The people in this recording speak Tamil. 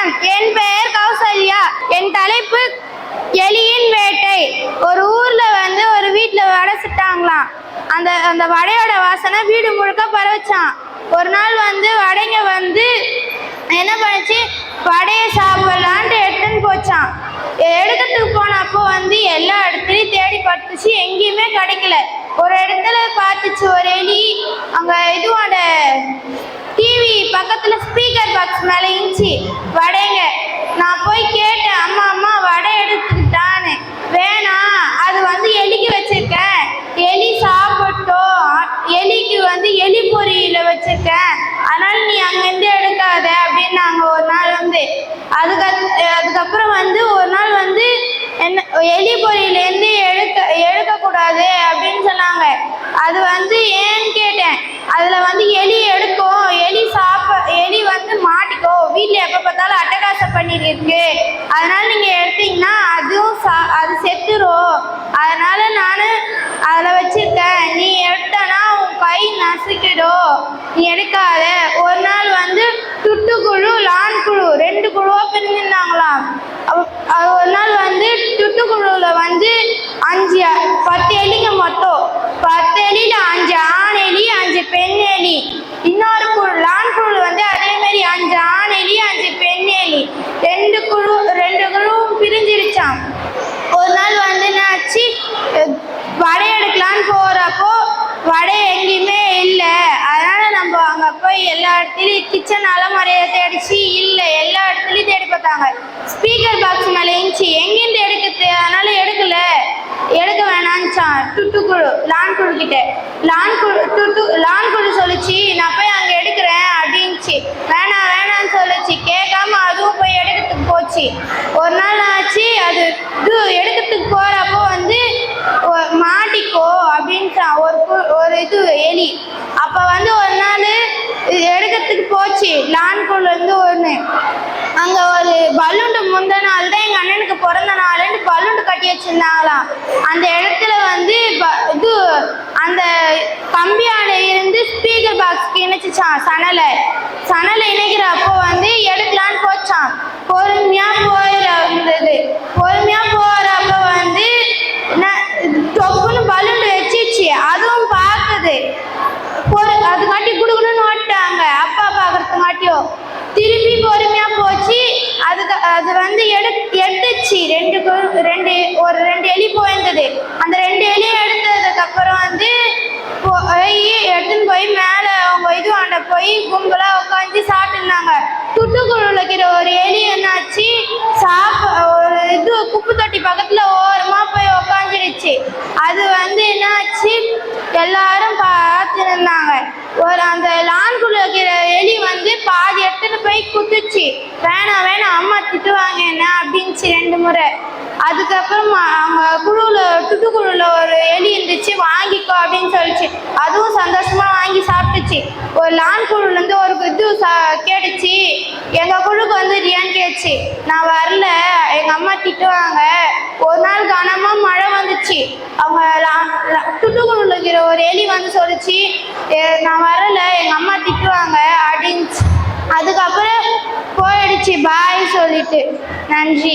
வணக்கம். என் பெயர் கௌசல்யா. என் தலைப்பு எலியின் வேட்டை. ஒரு ஊர்ல ஒரு வீட்டுல வடை சுட்டாங்களாம். அந்த வடையோட வாசனை வீடு முழுக்க பரவச்சான். ஒரு நாள் வடைங்க என்ன பண்ணுச்சு, வடையை சாப்பிடலான்ட்டு எடுத்துன்னு போச்சான். எடுக்கிறதுக்கு போனப்போ எல்லா இடத்துலையும் தேடி பார்த்துச்சு, எங்கேயுமே கிடைக்கல. ஒரு இடத்துல பார்த்துச்சு ஒரு எலி, அங்கே இதுவோட டிவி பக்கத்துல ஸ்பீக்கர் பாக்ஸ் மேல இருந்துச்சு வடைங்க. நான் போய் கேட்டேன், அம்மா அம்மா வடை எடுத்துக்கிட்டான்னு. வேணாம், அது எலிக்கு வச்சிருக்கேன், எலி சாப்பிட்டோம், எலிக்கு எலி பொரியில வச்சிருக்கேன், அதனால நீ அங்கிருந்து எடுக்காத அப்படின்னாங்க. ஒரு நாள் அதுக்கப்புறம் ஒரு நாள் என்ன எலி பொரியிலேருந்து எடுக்கக்கூடாது அப்படின்னு சொன்னாங்க. அது ஏன்னு கேட்டேன். அதுல எலி எடுக்கும், எலி மாட்டிக்கோ, வீட்டுல எப்ப பார்த்தாலும் அட்டகாசம் பண்ணிட்டு இருக்கு, அதனால நீங்க எடுத்தீங்கன்னா அது செத்துரும், அதனால நானு அதுல வச்சிருக்கேன், நீ எடுத்தனா உன் கை நசுக்கிடும், நீ எடுக்காத. ஒரு நாள் துட்டுக்குழு லான்குழு 2 குழுவா பிரிஞ்சிருந்தாங்களாம். ஒரு நாள் துட்டுக்குழுல 10 எலிங்க, மொத்தம் 10 எலியில 5 ஆண் எலி 5 பெண் எலி. இன்னொரு குழு லான்குழு அதே மாதிரி 5 ஆண் எலி 5 பெண் எலி. 2 குழுவும் பிரிஞ்சிருச்சான். ஒரு நாள் என்னாச்சு, வடை எடுக்கலான்னு போறப்போ வடை எங்கேயுமே இல்லை. அதனால நம்ம அங்க போய் எல்லா இடத்துலயும் கிச்சன் அலமறையை தேடிச்சு, இல்லை, எல்லா இடத்துலயும் தேடி பார்த்தாங்க. ஸ்பீக்கர் பாக்ஸ் மேல இருந்துச்சு, எங்கிருந்து எடுக்கிறது, அதனால எடுக்க வேணான்ச்சான் துட்டுக்குழு லான்குழு கிட்ட. லான்குழு சொல்லிச்சு, நான் போய் அங்க எடுக்கிறேன் அப்படின்ச்சு. வேணான்னு சொல்லிச்சு. கேட்காம அதுவும் போய் எடுக்கிறதுக்கு போச்சு. ஒரு நாள் ஆச்சு, அது எடுக்கிறதுக்கு போறப்போ மாட்டிக்கோ அப்படின்ட்டான் ஒரு எலி. அப்ப ஒரு நாள் எடுக்கிறதுக்கு போச்சு லான்குழு ஒண்ணு. அங்க ஒரு பலூண்டு, முந்த நாள் தான் எங்க அண்ணனுக்கு பிறந்த நாள்னு பலூண்டு கட்டி வச்சிருந்தாங்களாம். அந்த இடத்துல அந்த கம்பியால இருந்து ஸ்பீக்கர் பாக்ஸ்க்கு இணைச்சிச்சான் சணலை இணைக்கிறப்போ எடுக்கலான்னு போச்சான். பொறுமையா போறப்ப டொப்புன்னு பலூண்டு வச்சிச்சு. அதுவும் பார்க்குது, அது காட்டி குடுக்கணும்னு ஓட்டாங்க. அப்பா பார்க்கறதுக்காட்டியும் திரும்பி பொறுமையா போச்சு. அது எடுத்துச்சு. 2 எலி போயிருந்தது. அந்த 2 எலியும் எடுத்ததுக்கு அப்புறம் எடுத்துன்னு போய் மேல அவங்க இதுவாண்ட போய் கும்பலா உட்காந்து சாப்பிட்டுருந்தாங்க. துட்டுக்குழுல இருக்கிற ஒரு எலி என்னாச்சு, ஒரு குப்பை தொட்டி பக்கத்துல ஓரமா போய் உக்காந்துருச்சு. அது என்னாச்சு, எல்லாரும் பார்த்துருந்தாங்க. அந்த லான்குழு இருக்கிற எலி பாதி எடுத்துட்டு போய் குத்துச்சு. வேணாம் அம்மா திட்டுவாங்க என்ன அப்படின்ச்சு 2 முறை. அதுக்கப்புறம் அவங்க துட்டுக்குழுல ஒரு எலி இருந்துச்சு, வாங்கிக்கோ அப்படின்னு சொல்லிச்சு. அதுவும் சந்தோஷமா வாங்கி சாப்பிட்டுச்சு. ஒரு லான்குழுல ஒரு கேட்டுச்சு, எங்க குழுக்கு வந்துடுறியான்னு கேட்டுச்சு. நான் வரல, எங்க அம்மா திட்டுவாங்க. ஒரு நாள் கனமா மழை வந்துச்சு. அவங்க துட்டுக்குழுல இருக்கிற ஒரு எலி சொல்லிச்சு, நான் வரல, எங்க அம்மா திட்டுவாங்க அப்படின்னு. அதுக்கப்புறம் போயிடுச்சு பாய் சொல்லிட்டு. நன்றி.